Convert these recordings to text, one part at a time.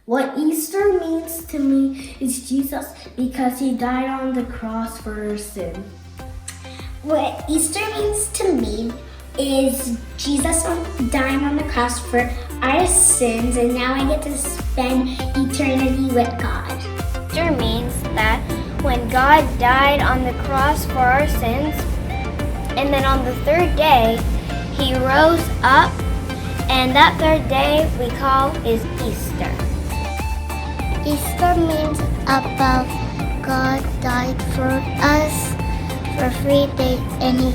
What Easter means to me is Jesus because he died on the cross for our sin. What Easter means to me is Jesus dying on the cross for our sins, and now I get to spend eternity with God. Easter means that when God died on the cross for our sins, and then on the third day, he rose up, and that third day we call is Easter. Easter means about God died for us for 3 days and he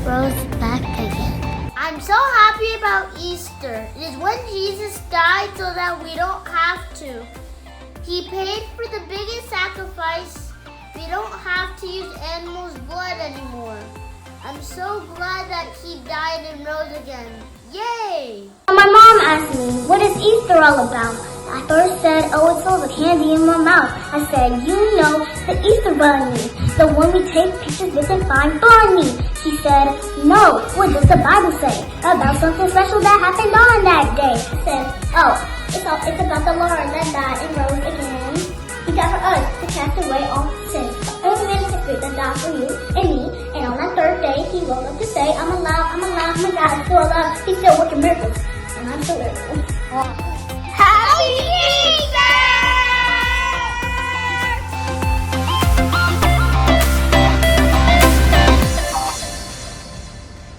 rose back again. I'm so happy about Easter. It is when Jesus died so that we don't have to. He paid for the biggest sacrifice. We don't have to use animals' blood anymore. I'm so glad that he died and rose again. Yay! My mom asked me, what is Easter all about? I first said, oh, it's all the candy in my mouth. I said, you know, the Easter Bunny, the one we take pictures with and find funny. She said, no, what does the Bible say about something special that happened on that day? I said, oh, it's about the Lord that died and rose again. He died for us to cast away all sins. The only man in history that died for you and me. And on that third day, he woke up to say, I'm alive, my God is still alive. He's still working miracles. And I'm still living. Happy Easter!